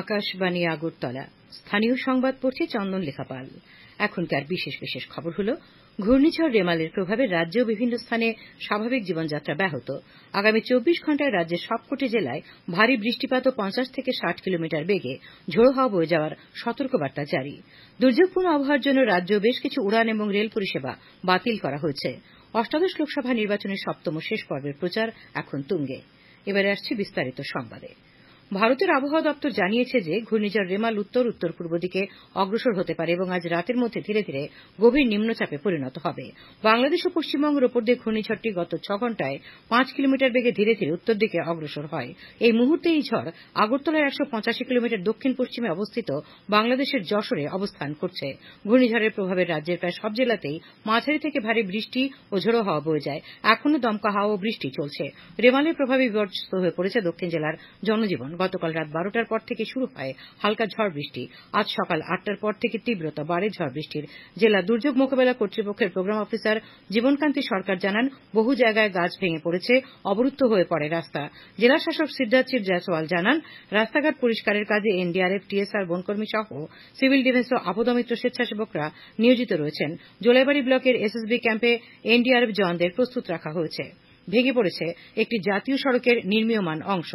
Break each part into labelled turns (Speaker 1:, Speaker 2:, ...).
Speaker 1: আকাশবাণী আগরতলা স্থানীয় সংবাদ পড়ছে চন্দন লেখাপাল। এখনকার বিশেষ বিশেষ খবর হল ঘূর্ণিঝড় রেমালের প্রভাবে রাজ্যেও বিভিন্ন স্থানে স্বাভাবিক জীবনযাত্রা ব্যাহত। আগামী 24 ঘণ্টায় রাজ্যের সবকটি জেলায় ভারী বৃষ্টিপাত ও 50 থেকে 60 কিলোমিটার বেগে ঝোড়ো হাওয়া বয়ে যাওয়ার সতর্কবার্তা জারি। দুর্যোগপূর্ণ আবহাওয়ার জন্য রাজ্যেও বেশ কিছু উড়ান এবং রেল পরিষেবা বাতিল করা হয়েছে। অষ্টাদশ লোকসভা নির্বাচনের সপ্তম শেষ পর্বের প্রচার এখন তুঙ্গে। এবারে আসছে বিস্তারিত সংবাদে। ভারতের আবহাওয়া দপ্তর জানিয়েছে যে ঘূর্ণিঝড় রেমাল উত্তর উত্তর পূর্ব দিকে অগ্রসর হতে পারে এবং আজ রাতের মধ্যে ধীরে ধীরে গভীর নিম্নচাপে পরিণত হবে। বাংলাদেশ ও পশ্চিমবঙ্গের ওপর দিয়ে ঘূর্ণিঝড়টি গত 6 ঘণ্টায় 5 কিলোমিটার বেগে ধীরে ধীরে উত্তর দিকে অগ্রসর হয়। এই মুহূর্তে এই ঝড় আগরতলার 185 কিলোমিটার দক্ষিণ পশ্চিমে অবস্থিত বাংলাদেশের যশোরে অবস্থান করছে। ঘূর্ণিঝড়ের প্রভাবে রাজ্যের প্রায় সব জেলাতেই মাঝারি থেকে ভারী বৃষ্টি ও ঝোড়ো হাওয়া বয়ে যায়। এখনও দমকা হাওয়া ও বৃষ্টি চলছে। রেমালের প্রভাবে বিপর্যস্ত হয়ে পড়েছে দক্ষিণ জেলার জনজীবন। গতকাল রাত 12টার পর থেকে শুরু হয় হালকা ঝড় বৃষ্টি। আজ সকাল 8টার পর থেকে তীব্রতা বাড়ে ঝড় বৃষ্টির। জেলা দুর্যোগ মোকাবেলা কর্তৃপক্ষের প্রোগ্রাম অফিসার জীবনকান্তি সরকার জানান, বহু জায়গায় গাছ ভেঙে পড়েছে, অবরুদ্ধ হয়ে পড়ে রাস্তা। জেলা শাসক সিদ্ধার্থ জয়সওয়াল জানান, রাস্তাঘাট পরিষ্কারের কাজে এনডিআরএফ, টিএসআর, বনকর্মী সহ সিভিল ডিফেন্স ও আপদমিত্র স্বেচ্ছাসেবকরা নিয়োজিত রয়েছেন। জোলাইবাড়ি ব্লকের এসএসবি ক্যাম্পে এনডিআরএফ জওয়ানদের প্রস্তুত রাখা হয়েছে। ভেঙে পড়েছে একটি জাতীয় সড়কের নির্মীয়মান অংশ।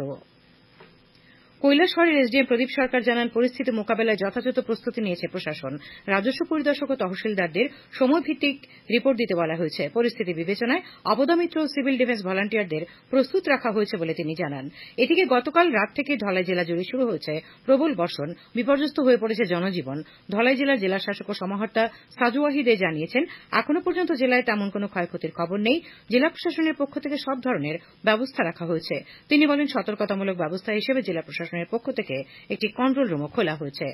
Speaker 1: কৈলাসহরের এসডিএম প্রদীপ সরকার জানান, পরিস্থিতি মোকাবেলায় যথাযথ প্রস্তুতি নিয়েছে প্রশাসন। রাজস্ব পরিদর্শক ও তহসিলদারদের সময়ভিত্তিক রিপোর্ট দিতে বলা হয়েছে। পরিস্থিতি বিবেচনায় আপদমিত্র ও সিভিল ডিফেন্স ভলান্টিয়ারদের প্রস্তুত রাখা হয়েছে বলে তিনি জানান। এদিকে গতকাল রাত থেকে ধলাই জেলা জুড়ে শুরু হয়েছে প্রবল বর্ষণ। বিপর্যস্ত হয়ে পড়েছে জনজীবন। ধলাই জেলার জেলা শাসক ও সমাহর্তা সাজু ওয়াহিদে জানিয়েছেন, এখনো পর্যন্ত জেলায় তেমন কোনো ক্ষয়ক্ষতির খবর নেই। জেলা প্রশাসনের পক্ষ থেকে সব ধরনের ব্যবস্থা রাখা হয়েছে। তিনি বলেন, সতর্কতামূলক ব্যবস্থা হিসেবে জেলা প্রশাসনের পক্ষ থেকে একটি কন্ট্রোল রুমও খোলা হয়েছে।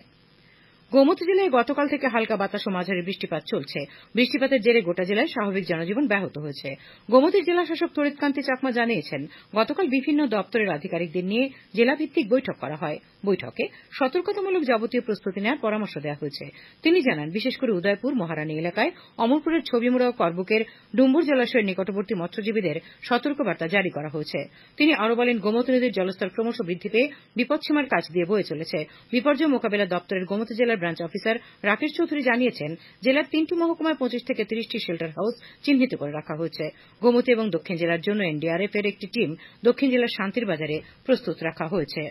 Speaker 1: গোমতী জেলায় গতকাল থেকে হালকা বাতাস ও মাঝারি বৃষ্টিপাত চলছে। বৃষ্টিপাতের জেরে গোটা জেলায় স্বাভাবিক জনজীবন ব্যাহত হয়েছে। গোমতীর জেলা শাসক তরিতকান্তি চাকমা জানিয়েছেন, গতকাল বিভিন্ন দপ্তরের আধিকারিকদের নিয়ে জেলাভিত্তিক বৈঠক করা হয়। বৈঠকে সতর্কতামূলক যাবতীয় প্রস্তুতি নেওয়ার পরামর্শ দেওয়া হয়েছে। তিনি জানান, বিশেষ করে উদয়পুর, মহারানী এলাকায়, অমরপুরের ছবিমুড়া ও করবুকের ডুম্বুর জলাশয়ের নিকটবর্তী মৎস্যজীবীদের সতর্কবার্তা জারি করা হয়েছে। তিনি আরও বলেন, গোমতী নদীর জলস্তর ক্রমশ বৃদ্ধি পেয়ে বিপদসীমার কাছ দিয়ে বয়ে চলেছে। বিপর্যয় মোকাবেলা দপ্তরের গোমতী জেলার ব্রাঞ্চ অফিসার রাকেশ চৌধুরী জানিয়েছেন, জেলার 3টি মহকুমায় 25 থেকে 30টি শেল্টার হাউস চিহ্নিত করে রাখা হয়েছে। গোমতী এবং দক্ষিণ জেলার জন্য এনডিআরএফ এর একটি টিম দক্ষিণ জেলার শান্তির বাজারে প্রস্তুত রাখা হয়েছে।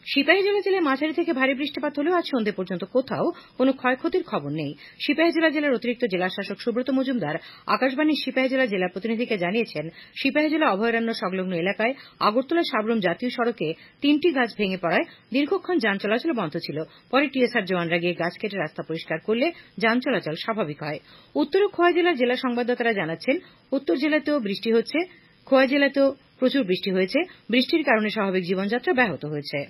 Speaker 1: সিপাহীজলা জেলায় মাঝারি থেকে ভারী বৃষ্টিপাত হলেও আজ সন্ধ্যে পর্যন্ত কোথাও কোনো ক্ষয়ক্ষতির খবর নেই। সিপাহীজলা জেলার অতিরিক্ত জেলা শাসক সুব্রত মজুমদার আকাশবাণীর সিপাহীজলা জেলা প্রতিনিধিকে জানিয়েছেন, সিপাহীজলা অভয়ারণ্য সংলগ্ন এলাকায় আগরতলা সাবরুম জাতীয় সড়কে 3টি গাছ ভেঙে পড়ায় দীর্ঘক্ষণ যান চলাচল বন্ধ ছিল। পরে টিএসআর জওয়ানরা গিয়ে গাছ কেটে রাস্তা পরিষ্কার করলে যান চলাচল স্বাভাবিক হয়। উত্তর ও খোয়াই জেলার জেলা সংবাদদাতারা জানাচ্ছেন, উত্তর জেলাতেও বৃষ্টি হচ্ছে, খোয়াই জেলাতেও প্রচুর বৃষ্টি হয়েছে। বৃষ্টির কারণে স্বাভাবিক জীবনযাত্রা ব্যাহত হয়েছে।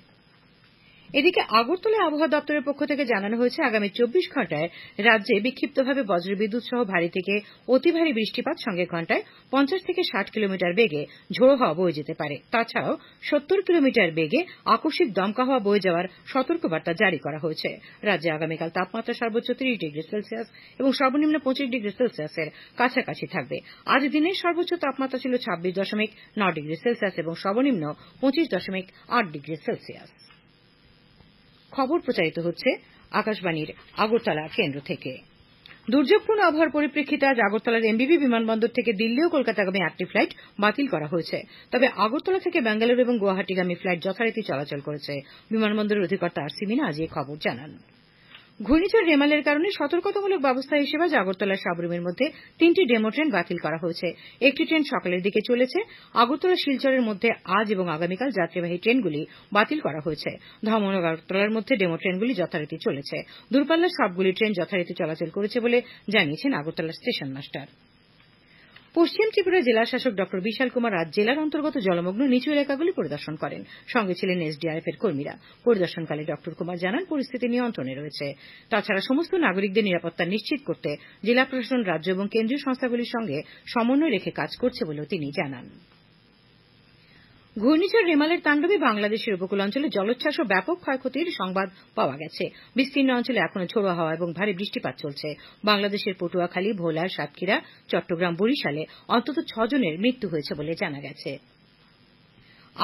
Speaker 1: এদিকে আগরতলা আবহাওয়া দপ্তরের পক্ষ থেকে জানানো হয়েছে, আগামী 24 ঘণ্টায় রাজ্যে বিক্ষিপ্তভাবে বজ্রবিদ্যুৎ সহ ভারী থেকে অতি ভারী বৃষ্টিপাত, সঙ্গে ঘণ্টায় 50 থেকে 60 কিলোমিটার বেগে ঝোড়ো হাওয়া বয়ে যেতে পারে। তাছাড়াও 70 কিলোমিটার বেগে আকস্মিক দমকা হাওয়া বয়ে যাওয়ার সতর্কবার্তা জারি করা হয়েছে। রাজ্যে আগামীকাল তাপমাত্রা সর্বোচ্চ 30 ডিগ্রি সেলসিয়াস এবং সর্বনিম্ন 25 ডিগ্রি সেলসিয়াসের কাছাকাছি থাকবে। আজ দিনের সর্বোচ্চ তাপমাত্রা ছিল 26.9 ডিগ্রি সেলসিয়াস এবং সর্বনিম্ন 25.8 ডিগ্রি সেলসিয়াস। খবর প্রচারিত হচ্ছে আকাশবাণীর আগরতলা কেন্দ্র থেকে। দুর্যোগপূর্ণ আবহাওয়ার পরিপ্রেক্ষিতে আজ আগরতলার এমবিবি বিমানবন্দর থেকে দিল্লি ও কলকাতাগামী 8টি ফ্লাইট বাতিল করা হয়েছে। তবে আগরতলা থেকে বেঙ্গালুরু এবং গুয়াহাটিগামী ফ্লাইট যথারীতি চলাচল করেছে। বিমানবন্দরের অধিকর্তা আর সি মিনা আজ এই খবর জানান। ঘূর্ণিঝড় রেমালের কারণে সতর্কতামূলক ব্যবস্থা হিসেবে আজ আগরতলার সাবরুমের মধ্যে 3টি ডেমো ট্রেন বাতিল করা হয়েছে। একটি ট্রেন সকালের দিকে চলেছে। আগরতলা শিলচরের মধ্যে আজ এবং আগামীকাল যাত্রীবাহী ট্রেনগুলি বাতিল করা হয়েছে। ধর্মনগর আগরতলার মধ্যে ডেমো ট্রেনগুলি যথারীতি চলেছে। দূরপাল্লার সবগুলি ট্রেন যথারীতি চলাচল করেছে বলে জানিয়েছেন আগরতলা স্টেশন মাস্টার। পশ্চিম ত্রিপুরা জেলা শাসক ড বিশাল কুমার আজ জেলার অন্তর্গত জলমগ্ন নিচু এলাকাগুলি পরিদর্শন করেন। সঙ্গে ছিলেন এসডিআরএফ এর কর্মীরা। পরিদর্শনকালে ড কুমার জানান, পরিস্থিতি নিয়ন্ত্রণে রয়েছে। তাছাড়া সমস্ত নাগরিকদের নিরাপত্তা নিশ্চিত করতে জেলা প্রশাসন রাজ্য এবং কেন্দ্রীয় সংস্থাগুলির সঙ্গে সমন্বয় রেখে কাজ করছে বলেও তিনি জানান। ঘূর্ণিঝড় রেমালের তাণ্ডবে বাংলাদেশের উপকূল অঞ্চলে জলোচ্ছ্বাস ও ব্যাপক ক্ষয়ক্ষতির সংবাদ পাওয়া গেছে। বিস্তীর্ণ অঞ্চলে এখনও ঝোড়ো হাওয়া এবং ভারী বৃষ্টিপাত চলছে। বাংলাদেশের পটুয়াখালী, ভোলা, সাতক্ষীরা, চট্টগ্রাম, বরিশালে অন্তত 6 জনের মৃত্যু হয়েছে বলে জানা গেছে।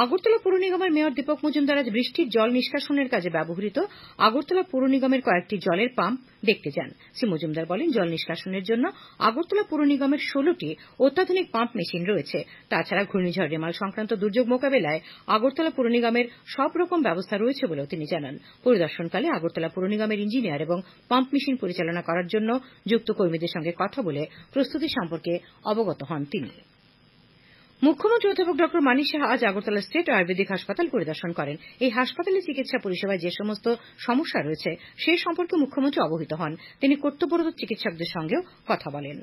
Speaker 1: আগরতলা পৌর নিগমের মেয়র দীপক মজুমদার আজ বৃষ্টির জল নিষ্কাশনের কাজে ব্যবহৃত আগরতলা পৌর নিগমের কয়েকটি জলের পাম্প দেখতে যান। শ্রী মজুমদার বলেন, জল নিষ্কাশনের জন্য আগরতলা পৌর নিগমের 16টি অত্যাধুনিক পাম্প মেশিন রয়েছে। তাছাড়া ঘূর্ণিঝড় রেমাল সংক্রান্ত দুর্যোগ মোকাবেলায় আগরতলা পৌর নিগমের সব রকম ব্যবস্থা রয়েছে বলেও তিনি জানান। পরিদর্শনকালে আগরতলা পৌর নিগমের ইঞ্জিনিয়ার এবং পাম্প মেশিন পরিচালনা করার জন্য যুক্ত কর্মীদের সঙ্গে কথা বলে প্রস্তুতি সম্পর্কে অবগত হন তিনি। মুখ্যমন্ত্রী অধ্যাপক ড মানিক সাহা আজ আগরতলা স্টেট আয়ুর্বেদিক হাসপাতাল পরিদর্শন করেন। এই হাসপাতালে চিকিৎসা পরিষেবায় যে সমস্ত সমস্যা রয়েছে সে সম্পর্কে মুখ্যমন্ত্রী অবহিত হন। তিনি কর্তব্যরত চিকিৎসকদের সঙ্গেও কথা বলেন।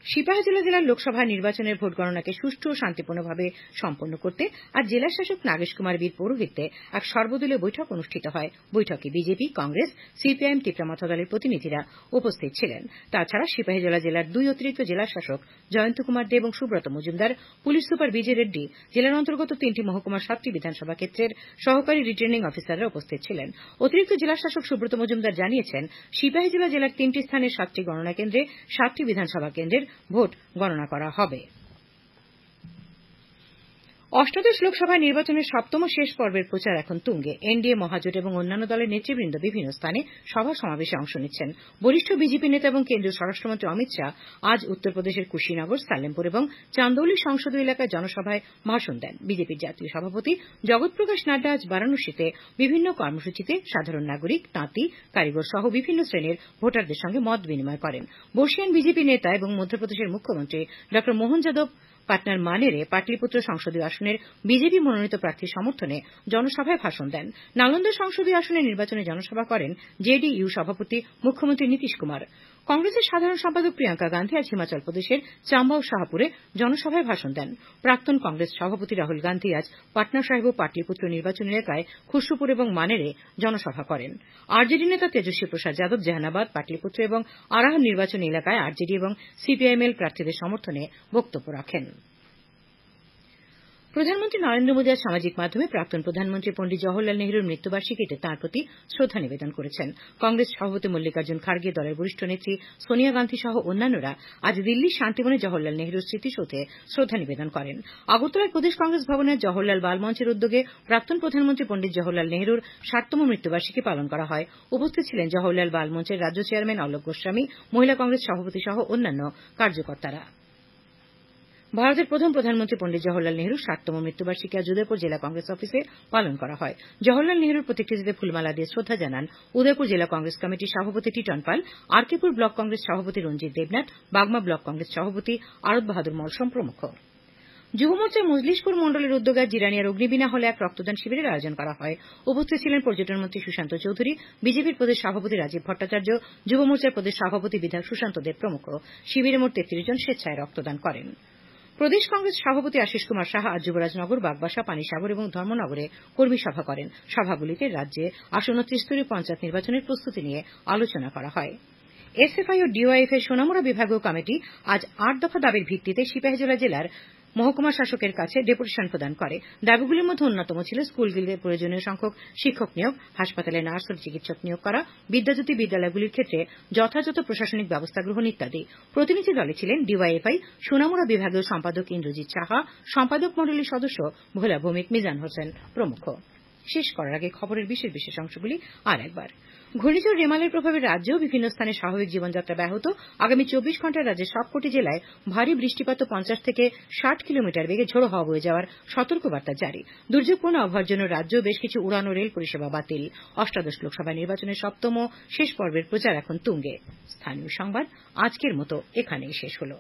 Speaker 1: সিপাহীজলা জেলার লোকসভা নির্বাচনের ভোট গণনাকে সুষ্ঠু ও শান্তিপূর্ণভাবে সম্পন্ন করতে আজ জেলা শাসক নাগেশ কুমার বীর পৌরোহিত্যে এক সর্বদলীয় বৈঠক অনুষ্ঠিত হয়। বৈঠকে বিজেপি, কংগ্রেস, সিপিআইএম, তিপ্রামাথা দলের প্রতিনিধিরা উপস্থিত ছিলেন। তাছাড়া সিপাহীজলা জেলার 2 অতিরিক্ত জেলা শাসক জয়ন্ত কুমার দে এবং সুব্রত মজুমদার, পুলিশ সুপার বিজয় রেড্ডি, জেলার অন্তর্গত 3টি মহকুমার 7টি বিধানসভা ক্ষেত্রের সহকারী রিটার্নিং অফিসাররা উপস্থিত ছিলেন। অতিরিক্ত জেলা শাসক সুব্রত মজুমদার জানিয়েছেন, সিপাহীজলা জেলার 3টি স্থানের 7টি গণনা কেন্দ্রে 7টি বিধানসভা কেন্দ্রের ভোট গণনা করা হবে। অষ্টাদশ লোকসভা নির্বাচনের 7তম শেষ পর্বের প্রচার এখন তুঙ্গে। এনডিএ মহাজোট এবং অন্যান্য দলের নেতৃবৃন্দ বিভিন্ন স্থানে সভা সমাবেশে অংশ নিচ্ছেন। বরিষ্ঠ বিজেপি নেতা এবং কেন্দ্রীয় স্বরাষ্ট্রমন্ত্রী অমিত শাহ আজ উত্তরপ্রদেশের কুশিনগর, সালেমপুর এবং চান্দৌলি সংসদীয় এলাকায় জনসভায় ভাষণ দেন। বিজেপির জাতীয় সভাপতি জগৎ প্রকাশ নাড্ডা আজ বারাণসীতে বিভিন্ন কর্মসূচিতে সাধারণ নাগরিক, তাঁতি, কারিগর সহ বিভিন্ন শ্রেণীর ভোটারদের সঙ্গে মত বিনিময় করেন। বর্ষীয়ান বিজেপি নেতা এবং মধ্যপ্রদেশের মুখ্যমন্ত্রী ড মোহন যাদব পাটনার মানেরে পাটলিপুত্র সংসদীয় আসনের বিজেপি মনোনীত প্রার্থীর সমর্থনে জনসভায় ভাষণ দেন। নালন্দা সংসদীয় আসনে নির্বাচনে জনসভা করেন জেডিইউ সভাপতি মুখ্যমন্ত্রী নীতিশ কুমার। কংগ্রেসের সাধারণ সম্পাদক প্রিয়াঙ্কা গান্ধী আজ হিমাচল প্রদেশের চাম্বা ও শাহপুরে জনসভায় ভাষণ দেন। প্রাক্তন কংগ্রেস সভাপতি রাহুল গান্ধী আজ পাটনা সাহেব ও পাটলিপুত্র নির্বাচনী এলাকায় খুশরুপুর এবং মানেরে জনসভা করেন। আরজেডি নেতা তেজস্বী প্রসাদ যাদব জাহানাবাদ, পাটলিপুত্র এবং আরাহ নির্বাচনী এলাকায় আরজেডি এবং সিপিআইএমএল প্রার্থীদের সমর্থনে বক্তব্য রাখেন। প্রধানমন্ত্রী নরেন্দ্র মোদী আজ সামাজিক মাধ্যমে প্রাক্তন প্রধানমন্ত্রী পণ্ডিত জওহরলাল নেহরুর মৃত্যুবার্ষিকীতে তাঁর প্রতি শ্রদ্ধা নিবেদন করেছেন। কংগ্রেস সভাপতি মল্লিকার্জুন খার্গে, দলের বরিষ্ঠ নেত্রী সোনিয়া গান্ধী সহ অন্যান্যরা আজ দিল্লির শান্তিবনে জওহরলাল নেহরুর স্মৃতিসৌধে শ্রদ্ধা নিবেদন করেন। আগরতলার প্রদেশ কংগ্রেস ভবনের জওহরলাল বাল মঞ্চের উদ্যোগে প্রাক্তন প্রধানমন্ত্রী পণ্ডিত জওহরলাল নেহরুর 60তম মৃত্যুবার্ষিকী পালন করা হয়। উপস্থিত ছিলেন জওহরলাল বাল মঞ্চের রাজ্য চেয়ারম্যান অলোক গোস্বামী, মহিলা কংগ্রেস সভাপতি সহ অন্যান্য কার্যকর্তারা। ভারতের প্রথম প্রধানমন্ত্রী পণ্ডিত জওহরলাল নেহরুর 60তম মৃত্যুবার্ষিকী আজ উদয়পুর জেলা কংগ্রেস অফিসে পালন করা হয়। জওহরলাল নেহরুর প্রতিকৃতিতে ফুলমালা দিয়ে শ্রদ্ধা জানান উদয়পুর জেলা কংগ্রেস কমিটির সভাপতি টিটন পাল, আরকেপুর ব্লক কংগ্রেস সভাপতি রঞ্জিত দেবনাথ, বাগমা ব্লক কংগ্রেস সভাপতি আরত বাহাদুর মলসম প্রমুখ। যুব মোর্চার মজলিশপুর মণ্ডলের উদ্যোগে জিরানিয়ার অগ্নিবীণা হলে এক রক্তদান শিবিরের আয়োজন করা হয়। উপস্থিত ছিলেন পর্যটন মন্ত্রী সুশান্ত চৌধুরী, বিজেপির প্রদেশ সভাপতি রাজীব ভট্টাচার্য, যুব মোর্চার প্রদেশ সভাপতি বিধায়ক সুশান্ত দেব প্রমুখ। শিবিরে মোট 33 জন স্বেচ্ছায় রক্তদান করেন। প্রদেশ কংগ্রেস সভাপতি আশিস কুমার সাহা আজ যুবরাজনগর, বাগবাসা, পানিসাগর এবং ধর্মনগরে কর্মী সভা করেন। সভাগুলিতে রাজ্যে আসন্ন ত্রিস্তরীয় পঞ্চায়েত নির্বাচনের প্রস্তুতি নিয়ে আলোচনা করা হয়। এসএফআই ও ডিওয়াইএফ এর সোনামুড়া বিভাগীয় কমিটি আজ 8 দফা দাবির ভিত্তিতে সিপাহীজলা জেলার মহকুমা শাসকের কাছে ডেপুটেশন প্রদান করে। দাবিগুলির মধ্যে অন্যতম ছিল স্কুলগুলিতে প্রয়োজনীয় সংখ্যক শিক্ষক নিয়োগ, হাসপাতালে নার্স ও চিকিৎসক নিয়োগ করা, বিদ্যাজ্যোতি বিদ্যালয়গুলির ক্ষেত্রে যথাযথ প্রশাসনিক ব্যবস্থা গ্রহণ ইত্যাদি। প্রতিনিধি দলে ছিলেন ডিওয়াইএফআই সোনামুড়া বিভাগীয় সম্পাদক ইন্দ্রজিৎ সাহা, সম্পাদক মণ্ডলীর সদস্য ভোলা ভৌমিক, মিজান হোসেন প্রমুখ। শেষ করার আগে খবরের বিশেষ বিশেষ অংশগুলি আর একবার। ঘূর্ণিঝড় রেমালের প্রভাবে রাজ্যেও বিভিন্ন স্থানে স্বাভাবিক জীবনযাত্রা ব্যাহত। আগামী 24 ঘণ্টায় রাজ্যের সবকটি জেলায় ভারী বৃষ্টিপাত ও 50 থেকে 60 কিলোমিটার বেগে ঝোড়ো হাওয়া বয়ে যাওয়ার সতর্কবার্তা জারি। দুর্যোগপূর্ণ আবহাওয়ার জন্য রাজ্য বেশ কিছু উড়ান ও রেল পরিষেবা বাতিল। অষ্টাদশ লোকসভা নির্বাচনের 7তম শেষ পর্বের প্রচার এখন তুঙ্গে। স্থানীয় সংবাদ আজকের মতো এখানেই শেষ হল।